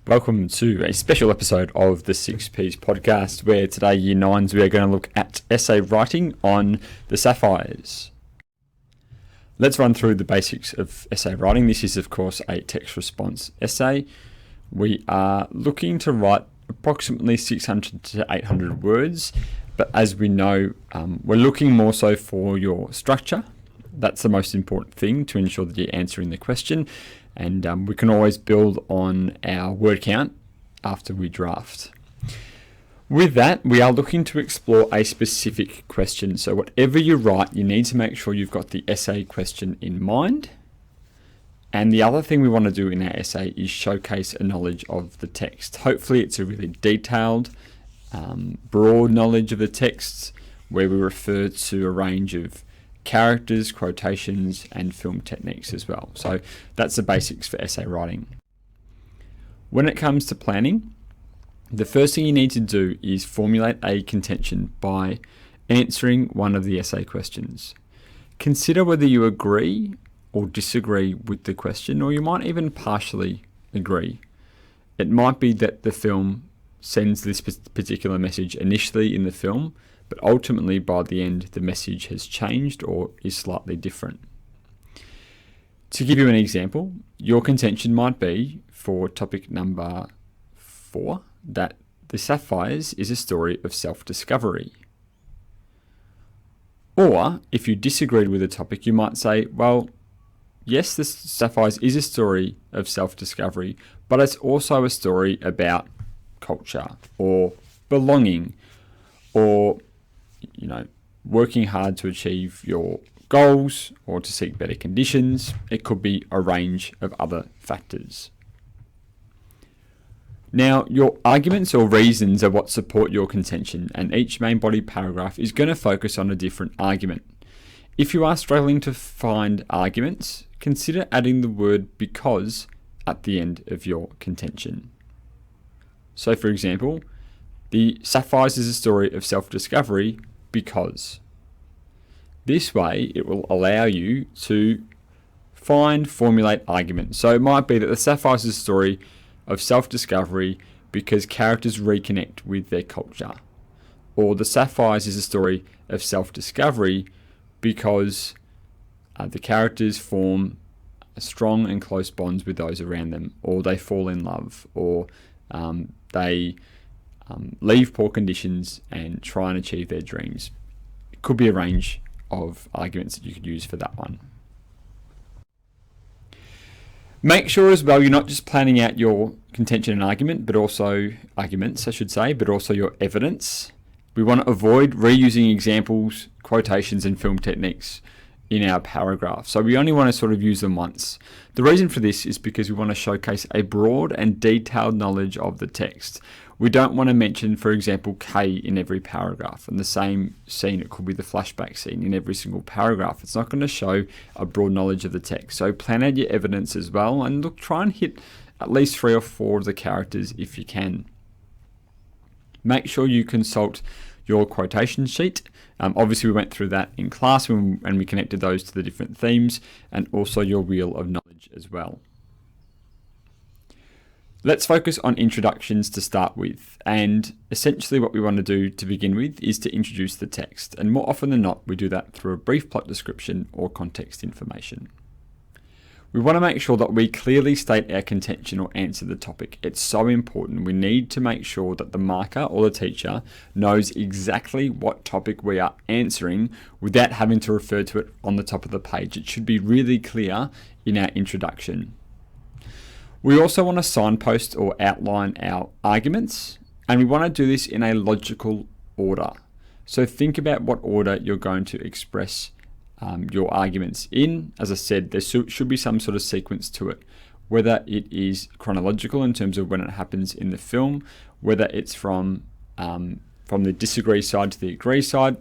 Welcome to a special episode of the 6Ps podcast, where today, Year 9s, we are going to look at essay writing on the Sapphires. Let's run through the basics of essay writing. This is, of course, a text response essay. We are looking to write approximately 600 to 800 words, but as we know, we're looking more so for your structure. That's the most important thing to ensure that you're answering the question. And we can always build on our word count after we draft. With that, we are looking to explore a specific question. So whatever you write, you need to make sure you've got the essay question in mind. And the other thing we want to do in our essay is showcase a knowledge of the text. Hopefully it's a really detailed, broad knowledge of the text, where we refer to a range of characters, quotations, and film techniques as well. So that's the basics for essay writing. When it comes to planning, the first thing you need to do is formulate a contention by answering one of the essay questions. Consider whether you agree or disagree with the question, or you might even partially agree. It might be that the film sends this particular message initially in the film, but ultimately by the end the message has changed or is slightly different. To give you an example, your contention might be for topic number 4 that The Sapphires is a story of self-discovery. Or if you disagreed with the topic, you might say, well, yes, The Sapphires is a story of self-discovery, but it's also a story about culture or belonging, or working hard to achieve your goals or to seek better conditions. It could be a range of other factors. Now, your arguments or reasons are what support your contention, and each main body paragraph is going to focus on a different argument. If you are struggling to find arguments, consider adding the word because at the end of your contention. So, for example, The Sapphires is a story of self-discovery because. This way, it will allow you to formulate arguments. So it might be that The Sapphires is a story of self-discovery because characters reconnect with their culture. Or The Sapphires is a story of self-discovery because the characters form strong and close bonds with those around them, or they fall in love, or they leave poor conditions and try and achieve their dreams. It could be a range of arguments that you could use for that one. Make sure as well you're not just planning out your contention and argument, but also arguments, I should say, but also your evidence. We want to avoid reusing examples, quotations, and film techniques in our paragraph. So we only want to sort of use them once. The reason for this is because we want to showcase a broad and detailed knowledge of the text. We don't want to mention, for example, K in every paragraph, and the same scene, it could be the flashback scene in every single paragraph. It's not going to show a broad knowledge of the text. So plan out your evidence as well, and look, try and hit at least 3 or 4 of the characters if you can. Make sure you consult your quotation sheet. Obviously, we went through that in class and we connected those to the different themes, and also your wheel of knowledge as well. Let's focus on introductions to start with, and essentially what we want to do to begin with is to introduce the text, and more often than not we do that through a brief plot description or context information. We want to make sure that we clearly state our contention or answer the topic. It's so important. We need to make sure that the marker or the teacher knows exactly what topic we are answering without having to refer to it on the top of the page. It should be really clear in our introduction. We also want to signpost or outline our arguments, and we want to do this in a logical order. So think about what order you're going to express your arguments in. As I said, there should be some sort of sequence to it, whether it is chronological in terms of when it happens in the film, whether it's from the disagree side to the agree side.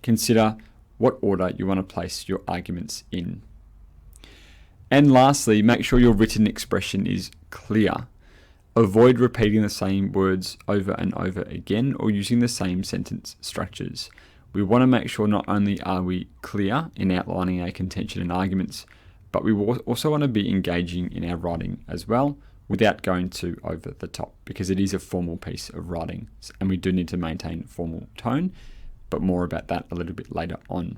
Consider what order you want to place your arguments in. And lastly, make sure your written expression is clear. Avoid repeating the same words over and over again or using the same sentence structures. We want to make sure not only are we clear in outlining our contention and arguments, but we also want to be engaging in our writing as well, without going too over the top, because it is a formal piece of writing and we do need to maintain formal tone, but more about that a little bit later on.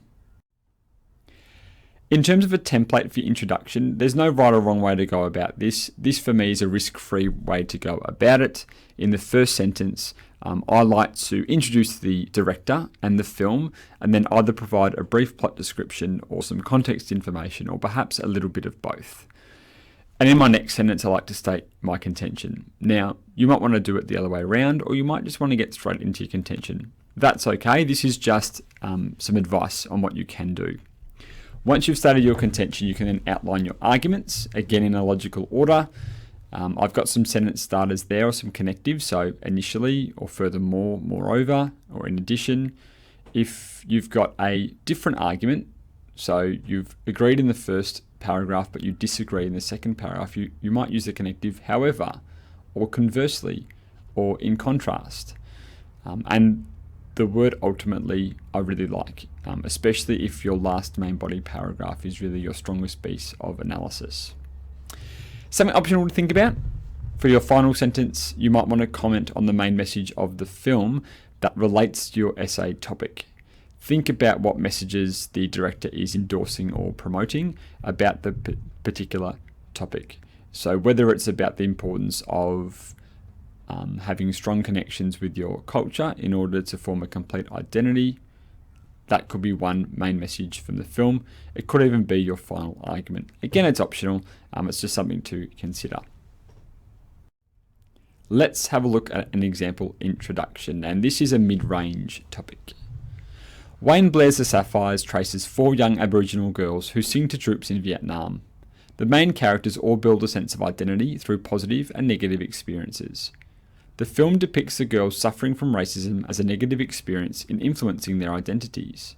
In terms of a template for your introduction, there's no right or wrong way to go about this. This for me is a risk-free way to go about it. In the first sentence, I like to introduce the director and the film, and then either provide a brief plot description or some context information, or perhaps a little bit of both. And in my next sentence, I like to state my contention. Now, you might want to do it the other way around, or you might just want to get straight into your contention. That's okay. This is just some advice on what you can do. Once you've stated your contention, you can then outline your arguments, again in a logical order. I've got some sentence starters there, or some connectives, so initially, or furthermore, moreover, or in addition. If you've got a different argument, so you've agreed in the first paragraph, but you disagree in the second paragraph, you might use the connective however, or conversely, or in contrast. And the word ultimately I really like, especially if your last main body paragraph is really your strongest piece of analysis. Something optional to think about. For your final sentence, you might want to comment on the main message of the film that relates to your essay topic. Think about what messages the director is endorsing or promoting about the particular topic. So whether it's about the importance of having strong connections with your culture in order to form a complete identity, that could be one main message from the film. It could even be your final argument. Again, it's optional. It's just something to consider. Let's have a look at an example introduction, and this is a mid-range topic. Wayne Blair's The Sapphires traces 4 young Aboriginal girls who sing to troops in Vietnam. The main characters all build a sense of identity through positive and negative experiences. The film depicts the girls suffering from racism as a negative experience in influencing their identities.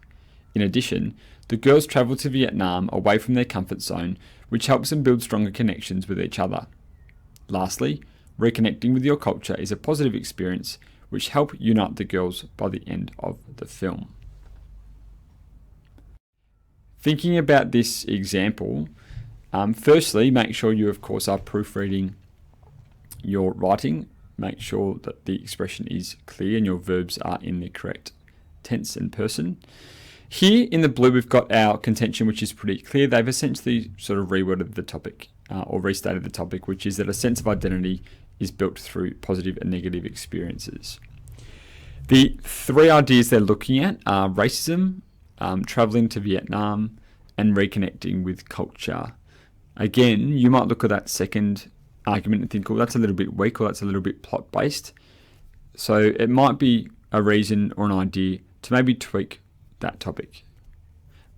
In addition, the girls travel to Vietnam away from their comfort zone, which helps them build stronger connections with each other. Lastly, reconnecting with your culture is a positive experience which help unite the girls by the end of the film. Thinking about this example, firstly, make sure you of course are proofreading your writing. Make sure that the expression is clear and your verbs are in the correct tense and person. Here in the blue, we've got our contention, which is pretty clear. They've essentially sort of reworded the topic or restated the topic, which is that a sense of identity is built through positive and negative experiences. The 3 ideas they're looking at are racism, traveling to Vietnam, and reconnecting with culture. Again, you might look at that second argument and think, well, that's a little bit weak, or that's a little bit plot-based. So it might be a reason or an idea to maybe tweak that topic.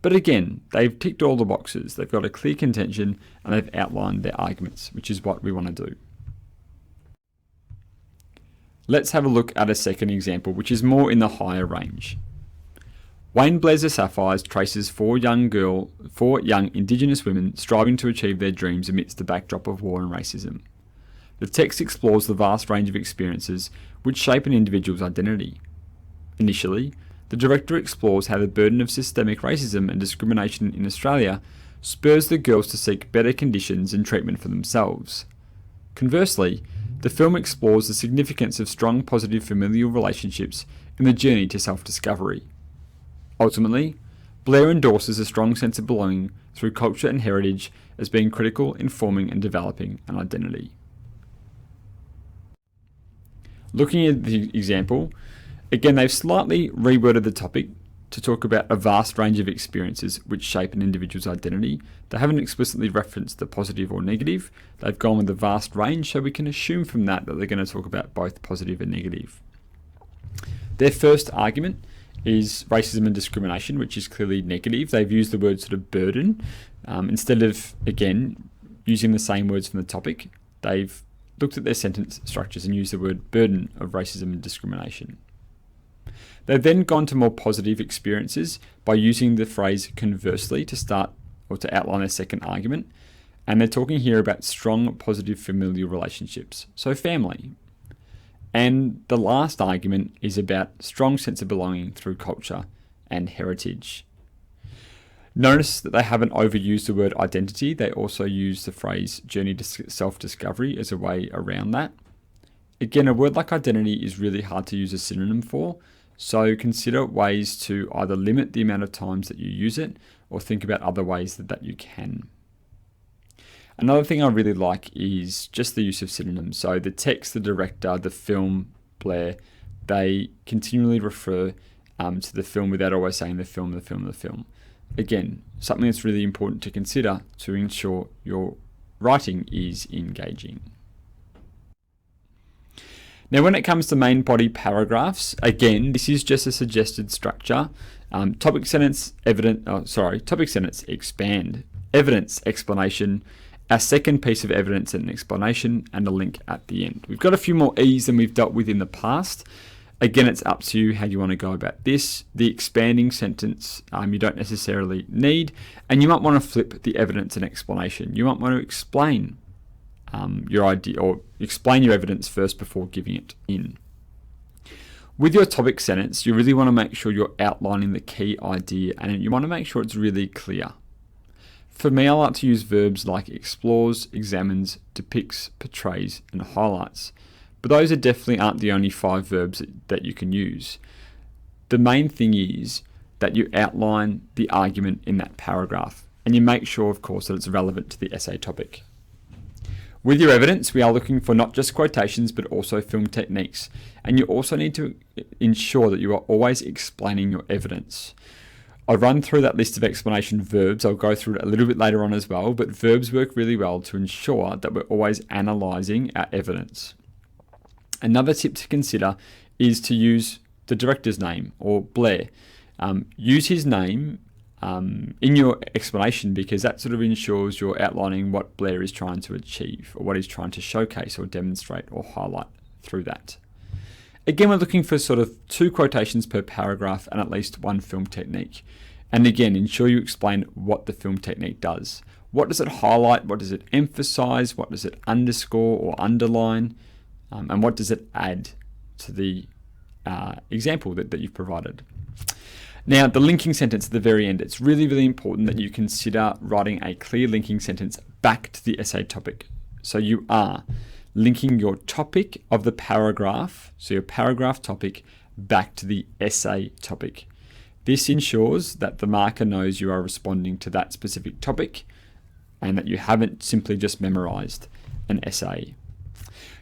But again, they've ticked all the boxes. They've got a clear contention and they've outlined their arguments, which is what we want to do. Let's have a look at a second example, which is more in the higher range. Wayne Blair's The Sapphires traces 4 young Indigenous women striving to achieve their dreams amidst the backdrop of war and racism. The text explores the vast range of experiences which shape an individual's identity. Initially, the director explores how the burden of systemic racism and discrimination in Australia spurs the girls to seek better conditions and treatment for themselves. Conversely, the film explores the significance of strong positive familial relationships in the journey to self-discovery. Ultimately, Blair endorses a strong sense of belonging through culture and heritage as being critical in forming and developing an identity. Looking at the example, again they've slightly reworded the topic to talk about a vast range of experiences which shape an individual's identity. They haven't explicitly referenced the positive or negative. They've gone with the vast range, so we can assume from that they're going to talk about both positive and negative. Their first argument is racism and discrimination, which is clearly negative. They've used the word sort of burden. Instead of, again, using the same words from the topic, they've looked at their sentence structures and used the word burden of racism and discrimination. They've then gone to more positive experiences by using the phrase conversely to start or to outline their second argument. And they're talking here about strong positive familial relationships, so family. And the last argument is about strong sense of belonging through culture and heritage. Notice that they haven't overused the word identity. They also use the phrase journey to self-discovery as a way around that. Again, a word like identity is really hard to use a synonym for, so consider ways to either limit the amount of times that you use it or think about other ways that you can. Another thing I really like is just the use of synonyms. So the text, the director, the film, Blair, they continually refer to the film without always saying the film, the film, the film. Again, something that's really important to consider to ensure your writing is engaging. Now, when it comes to main body paragraphs, again, this is just a suggested structure. Topic sentence, topic sentence, expand, evidence, explanation, a second piece of evidence and an explanation, and a link at the end. We've got a few more E's than we've dealt with in the past. Again, it's up to you how you want to go about this. The expanding sentence you don't necessarily need, and you might want to flip the evidence and explanation. You might want to explain your idea or explain your evidence first before giving it in. With your topic sentence, you really want to make sure you're outlining the key idea and you want to make sure it's really clear. For me, I like to use verbs like explores, examines, depicts, portrays, and highlights. But those definitely aren't the only 5 verbs that you can use. The main thing is that you outline the argument in that paragraph and you make sure, of course, that it's relevant to the essay topic. With your evidence, we are looking for not just quotations, but also film techniques. And you also need to ensure that you are always explaining your evidence. I'll run through that list of explanation verbs. I'll go through it a little bit later on as well, but verbs work really well to ensure that we're always analysing our evidence. Another tip to consider is to use the director's name or Blair. Use his name in your explanation because that sort of ensures you're outlining what Blair is trying to achieve or what he's trying to showcase or demonstrate or highlight through that. Again, we're looking for sort of 2 quotations per paragraph and at least 1 film technique. And again, ensure you explain what the film technique does. What does it highlight? What does it emphasize? What does it underscore or underline? And what does it add to the example that you've provided? Now, the linking sentence at the very end, it's really, really important that you consider writing a clear linking sentence back to the essay topic. So you are linking your topic of the paragraph, so your paragraph topic, back to the essay topic. This ensures that the marker knows you are responding to that specific topic and that you haven't simply just memorized an essay.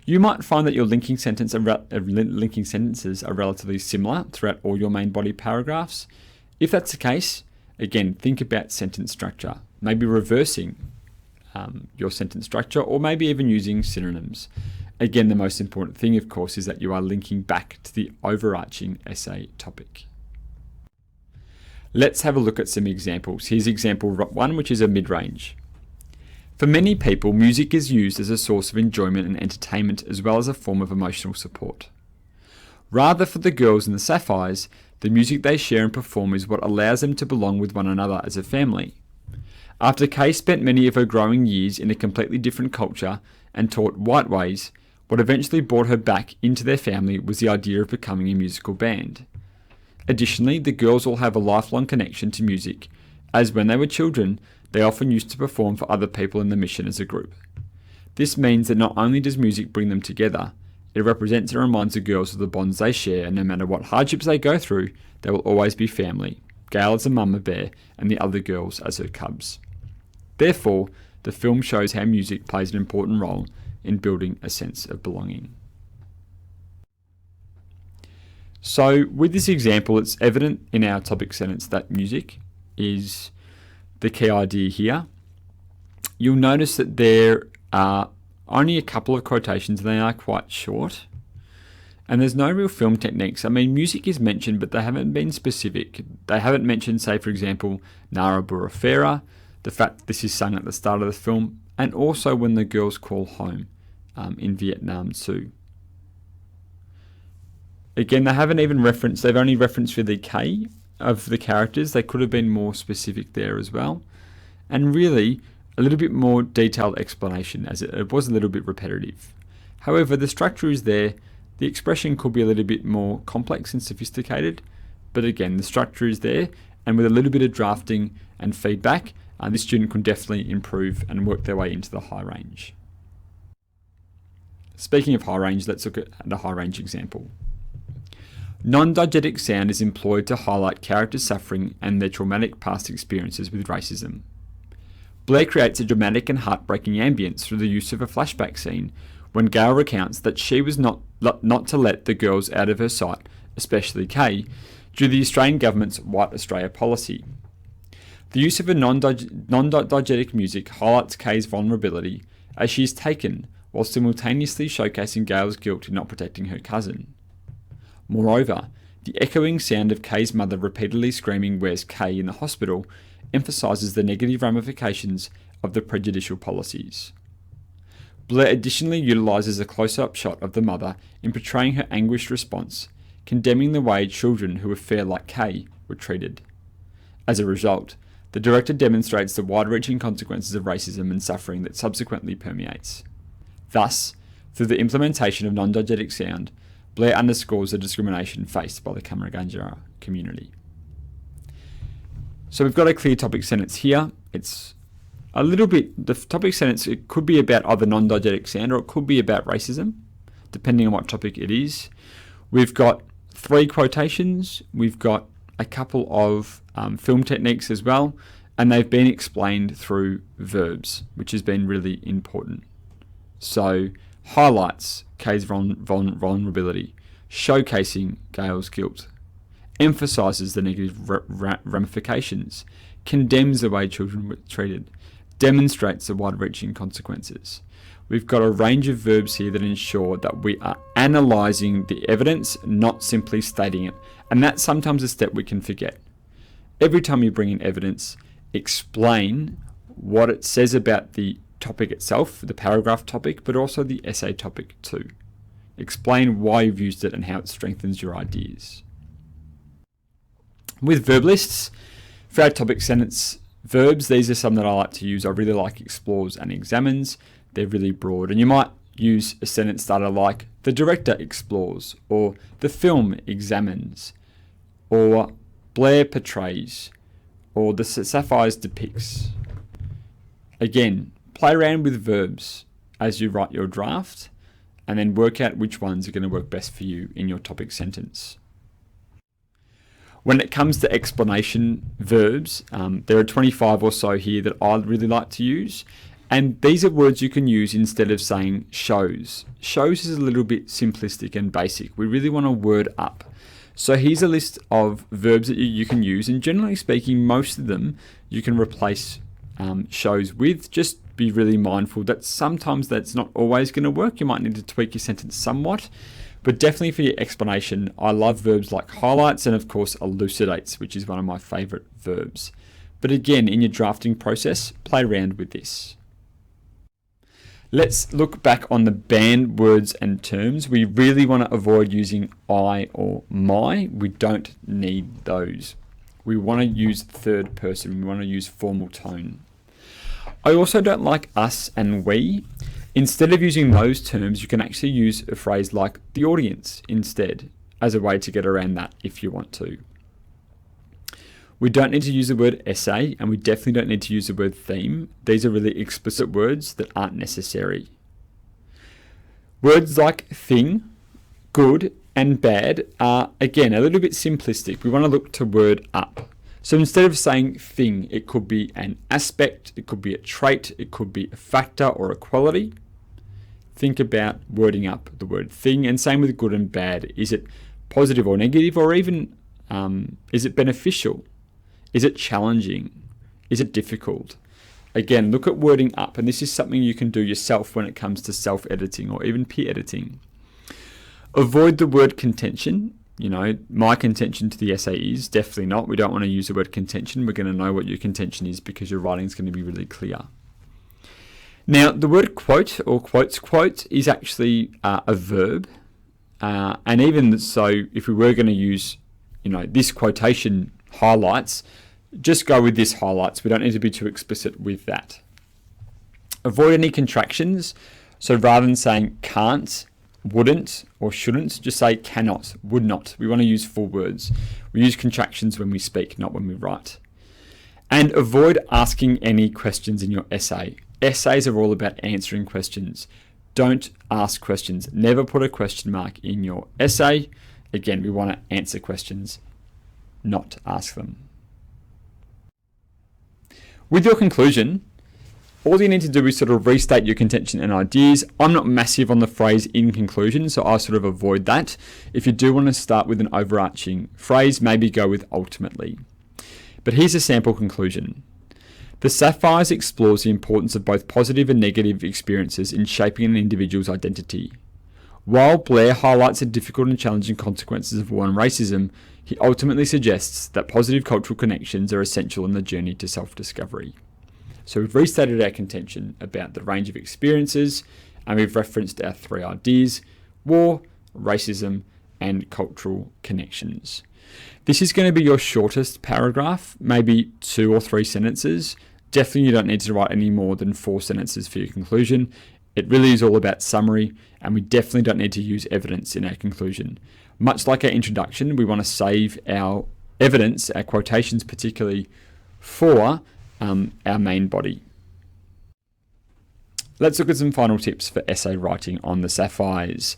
You might find that your linking sentences are relatively similar throughout all your main body paragraphs. If that's the case, again, think about sentence structure, maybe reversing your sentence structure or maybe even using synonyms. Again, the most important thing, of course, is that you are linking back to the overarching essay topic. Let's have a look at some examples. Here's example 1, which is a mid-range. For many people, music is used as a source of enjoyment and entertainment as well as a form of emotional support. Rather, for the girls in the Sapphires, the music they share and perform is what allows them to belong with one another as a family. After Kay spent many of her growing years in a completely different culture and taught white ways, what eventually brought her back into their family was the idea of becoming a musical band. Additionally, the girls all have a lifelong connection to music, as when they were children, they often used to perform for other people in the mission as a group. This means that not only does music bring them together, it represents and reminds the girls of the bonds they share, and no matter what hardships they go through, they will always be family, Gail as a mama bear and the other girls as her cubs. Therefore, the film shows how music plays an important role in building a sense of belonging. So with this example, it's evident in our topic sentence that music is the key idea here. You'll notice that there are only a couple of quotations and they are quite short. And there's no real film techniques. I mean, music is mentioned, but they haven't been specific. They haven't mentioned, say, for example, Nara Burafera, the fact that this is sung at the start of the film, and also when the girls call home in Vietnam too. Again, they've only referenced for the K of the characters. They could have been more specific there as well. And really, a little bit more detailed explanation, as it was a little bit repetitive. However, the structure is there. The expression could be a little bit more complex and sophisticated, but again, the structure is there, And with a little bit of drafting and feedback, this student can definitely improve and work their way into the high range. Speaking of high range, let's look at the high range example. Non-diegetic sound is employed to highlight characters suffering and their traumatic past experiences with racism. Blair creates a dramatic and heartbreaking ambience through the use of a flashback scene when Gail recounts that she was not to let the girls out of her sight, especially Kay, due to the Australian government's White Australia policy. The use of a non-diegetic music highlights Kay's vulnerability as she is taken while simultaneously showcasing Gail's guilt in not protecting her cousin. Moreover, the echoing sound of Kay's mother repeatedly screaming "Where's Kay?" in the hospital emphasises the negative ramifications of the prejudicial policies. Blair additionally utilises a close-up shot of the mother in portraying her anguished response, condemning the way children who were fair like Kay were treated. As a result, the director demonstrates the wide-reaching consequences of racism and suffering that subsequently permeates. Thus, through the implementation of non-diegetic sound, Blair underscores the discrimination faced by the Kamarunganga community. So we've got a clear topic sentence here. It's a little bit, the topic sentence, it could be about either non-diegetic sound or it could be about racism, depending on what topic it is. We've got 3 quotations. We've got a couple of film techniques as well, and they've been explained through verbs, which has been really important. So, highlights Kay's vulnerability, showcasing Gail's guilt, emphasises the negative ramifications, condemns the way children were treated, demonstrates the wide-reaching consequences. We've got a range of verbs here that ensure that we are analysing the evidence, not simply stating it. And that's sometimes a step we can forget. Every time you bring in evidence, explain what it says about the topic itself, the paragraph topic, but also the essay topic too. Explain why you've used it and how it strengthens your ideas. With verb lists, for our topic sentence verbs, these are some that I like to use. I really like explores and examines. They're really broad, and you might use a sentence starter like the director explores, or the film examines, or Blair portrays, or the Sapphires depicts. Again, play around with verbs as you write your draft, and then work out which ones are going to work best for you in your topic sentence. When it comes to explanation verbs, there are 25 or so here that I really like to use. And these are words you can use instead of saying shows. Shows is a little bit simplistic and basic. We really want to word up. So here's a list of verbs that you can use. And generally speaking, most of them you can replace shows with. Just be really mindful that sometimes that's not always going to work. You might need to tweak your sentence somewhat. But definitely for your explanation, I love verbs like highlights and of course elucidates, which is one of my favourite verbs. But again, in your drafting process, play around with this. Let's look back on the banned words and terms. We really want to avoid using I or my. We don't need those. We want to use third person. We want to use formal tone. I also don't like us and we. Instead of using those terms, you can actually use a phrase like the audience instead as a way to get around that if you want to. We don't need to use the word essay, and we definitely don't need to use the word theme. These are really explicit words that aren't necessary. Words like thing, good, and bad are, again, a little bit simplistic. We want to look to word up. So instead of saying thing, it could be an aspect, it could be a trait, it could be a factor or a quality. Think about wording up the word thing, and same with good and bad. Is it positive or negative, or even is it beneficial? Is it challenging? Is it difficult? Again, look at wording up, and this is something you can do yourself when it comes to self-editing or even peer editing. Avoid the word contention. You know, my contention to the essay is definitely not. We don't want to use the word contention. We're going to know what your contention is because your writing is going to be really clear. Now, the word quote or quotes quote is actually a verb. And even so, if we were going to use, this quotation highlights, just go with this highlights. We don't need to be too explicit with that. Avoid any contractions. So rather than saying can't, wouldn't or shouldn't. Just say cannot, would not. We want to use full words. We use contractions when we speak, not when we write. And avoid asking any questions in your essay. Essays are all about answering questions. Don't ask questions. Never put a question mark in your essay. Again, we want to answer questions, not ask them. With your conclusion, all you need to do is sort of restate your contention and ideas. I'm not massive on the phrase in conclusion, so I sort of avoid that. If you do want to start with an overarching phrase, maybe go with ultimately. But here's a sample conclusion. The Sapphires explores the importance of both positive and negative experiences in shaping an individual's identity. While Blair highlights the difficult and challenging consequences of war and racism, he ultimately suggests that positive cultural connections are essential in the journey to self-discovery. So we've restated our contention about the range of experiences, and we've referenced our three ideas: war, racism, and cultural connections. This is going to be your shortest paragraph, maybe 2 or 3 sentences. Definitely you don't need to write any more than 4 sentences for your conclusion. It really is all about summary, and we definitely don't need to use evidence in our conclusion. Much like our introduction, we want to save our evidence, our quotations particularly, for our main body. Let's look at some final tips for essay writing on the Sapphires.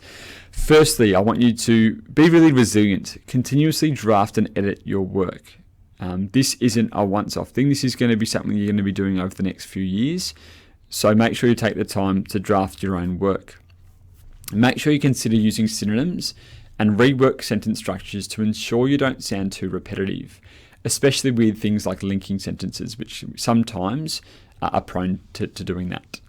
Firstly, I want you to be really resilient. Continuously draft and edit your work. This isn't a once-off thing. This is going to be something you're going to be doing over the next few years. So make sure you take the time to draft your own work. Make sure you consider using synonyms and rework sentence structures to ensure you don't sound too repetitive, especially with things like linking sentences, which sometimes are prone to doing that.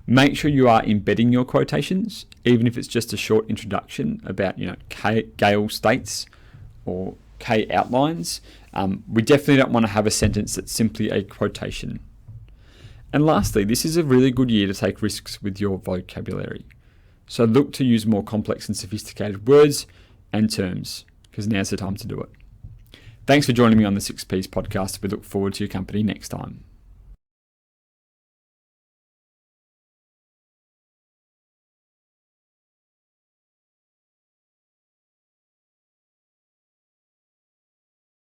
Make sure you are embedding your quotations, even if it's just a short introduction about, Gale states or K outlines. We definitely don't want to have a sentence that's simply a quotation. And lastly, this is a really good year to take risks with your vocabulary. So look to use more complex and sophisticated words and terms, because now's the time to do it. Thanks for joining me on the 6Ps podcast. We look forward to your company next time.